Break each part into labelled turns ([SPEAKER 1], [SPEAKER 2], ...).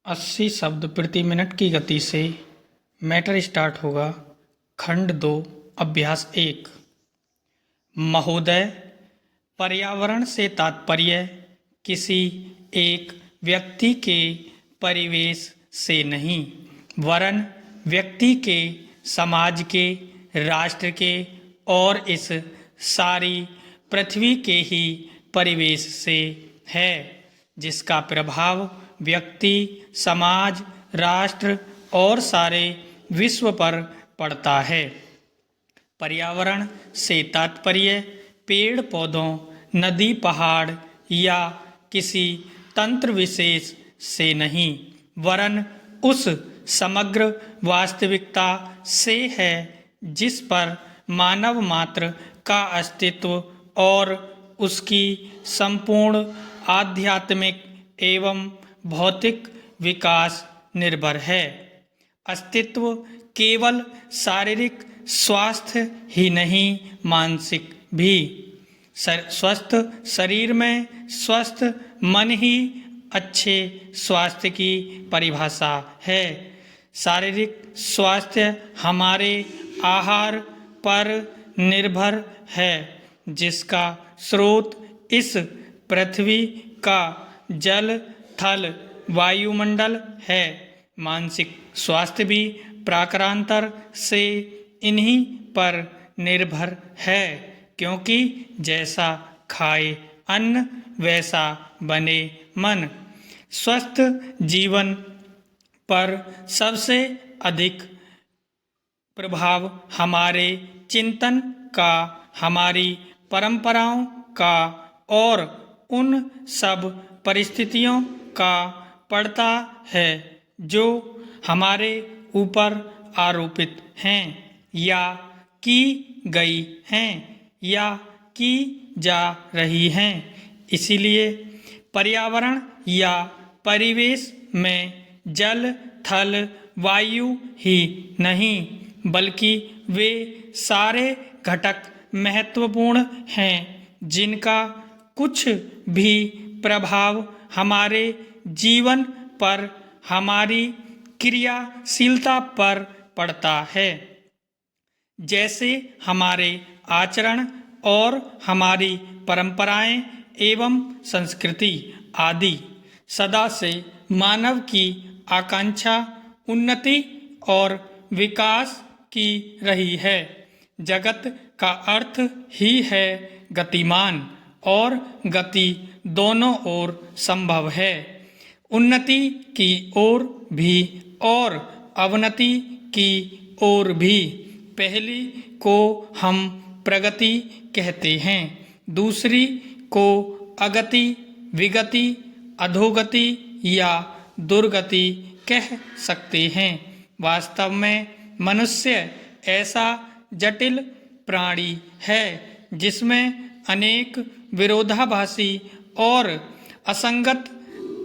[SPEAKER 1] 80 शब्द प्रति मिनट की गति से मैटर स्टार्ट होगा। खंड 2 अभ्यास 1। महोदय, पर्यावरण से तात्पर्य किसी एक व्यक्ति के परिवेश से नहीं, वरन व्यक्ति के, समाज के, राष्ट्र के और इस सारी पृथ्वी के ही परिवेश से है, जिसका प्रभाव व्यक्ति, समाज, राष्ट्र और सारे विश्व पर पड़ता है। पर्यावरण से तात्पर्य पेड़ पौधों, नदी पहाड़ या किसी तंत्र विशेष से नहीं, वरन उस समग्र वास्तविकता से है जिस पर मानव मात्र का अस्तित्व और उसकी संपूर्ण आध्यात्मिक एवं भौतिक विकास निर्भर है। अस्तित्व केवल शारीरिक स्वास्थ्य ही नहीं, मानसिक भी। स्वस्थ शरीर में स्वस्थ मन ही अच्छे स्वास्थ्य की परिभाषा है। शारीरिक स्वास्थ्य हमारे आहार पर निर्भर है, जिसका स्रोत इस पृथ्वी का जल, थल, वायुमंडल है। मानसिक स्वास्थ्य भी प्राकारांतर से इन्हीं पर निर्भर है, क्योंकि जैसा खाए अन्न वैसा बने मन। स्वस्थ जीवन पर सबसे अधिक प्रभाव हमारे चिंतन का, हमारी परंपराओं का और उन सब परिस्थितियों का पड़ता है जो हमारे ऊपर आरोपित हैं या की गई हैं या की जा रही हैं। इसीलिए पर्यावरण या परिवेश में जल, थल, वायु ही नहीं, बल्कि वे सारे घटक महत्वपूर्ण हैं जिनका कुछ भी प्रभाव हमारे जीवन पर, हमारी क्रियाशीलता पर पड़ता है। जैसे हमारे आचरण और हमारी परंपराएं एवं संस्कृति आदि। सदा से मानव की आकांक्षा उन्नति और विकास की रही है। जगत का अर्थ ही है गतिमान, और गति दोनों ओर संभव है, उन्नति की ओर भी और अवनति की ओर भी। पहली को हम प्रगति कहते हैं, दूसरी को अगति, विगति, अधोगति या दुर्गति कह सकते हैं। वास्तव में मनुष्य ऐसा जटिल प्राणी है जिसमें अनेक विरोधाभासी और असंगत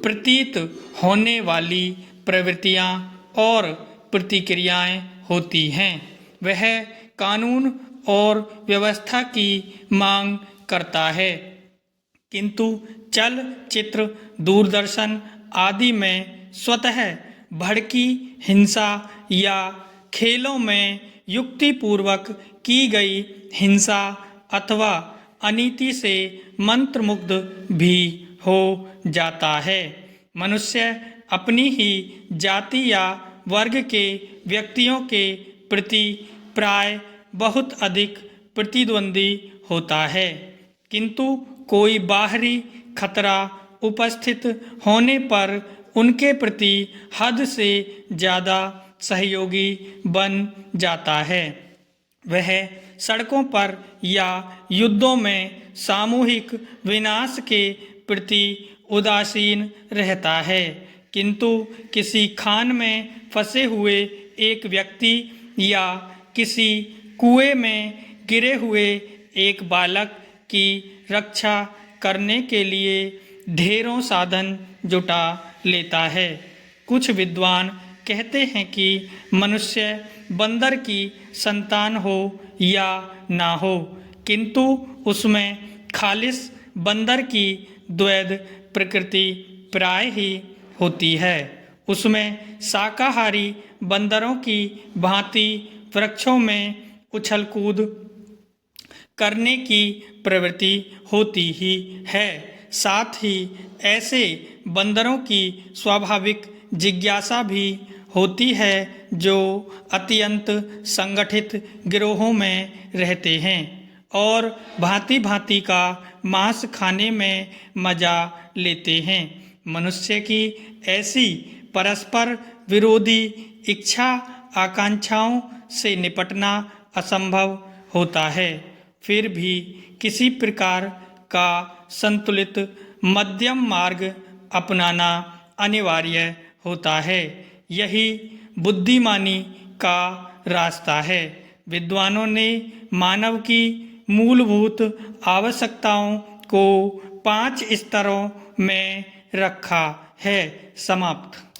[SPEAKER 1] प्रतीत होने वाली प्रवृत्तियां और प्रतिक्रियाएं होती हैं। वह कानून और व्यवस्था की मांग करता है, किंतु चलचित्र, दूरदर्शन आदि में स्वतः भड़की हिंसा या खेलों में युक्तिपूर्वक की गई हिंसा अथवा अनीति से मंत्रमुग्ध भी हो जाता है। मनुष्य अपनी ही जाति या वर्ग के व्यक्तियों के प्रति प्राय बहुत अधिक प्रतिद्वंदी होता है, किंतु कोई बाहरी खतरा उपस्थित होने पर उनके प्रति हद से ज़्यादा सहयोगी बन जाता है। वह सड़कों पर या युद्धों में सामूहिक विनाश के प्रति उदासीन रहता है, किंतु किसी खान में फंसे हुए एक व्यक्ति या किसी कुएं में गिरे हुए एक बालक की रक्षा करने के लिए ढेरों साधन जुटा लेता है। कुछ विद्वान कहते हैं कि मनुष्य बंदर की संतान हो या ना हो, किंतु उसमें खालिस बंदर की द्वैध प्रकृति प्राय ही होती है। उसमें शाकाहारी बंदरों की भांति वृक्षों में उछल कूद करने की प्रवृत्ति होती ही है। साथ ही ऐसे बंदरों की स्वाभाविक जिज्ञासा भी होती है जो अत्यंत संगठित गिरोहों में रहते हैं और भांति भांति का मांस खाने में मजा लेते हैं। मनुष्य की ऐसी परस्पर विरोधी इच्छा आकांक्षाओं से निपटना असंभव होता है। फिर भी किसी प्रकार का संतुलित मध्यम मार्ग अपनाना अनिवार्य होता है। यही बुद्धिमानी का रास्ता है। विद्वानों ने मानव की मूलभूत आवश्यकताओं को 5 स्तरों में रखा है। समाप्त।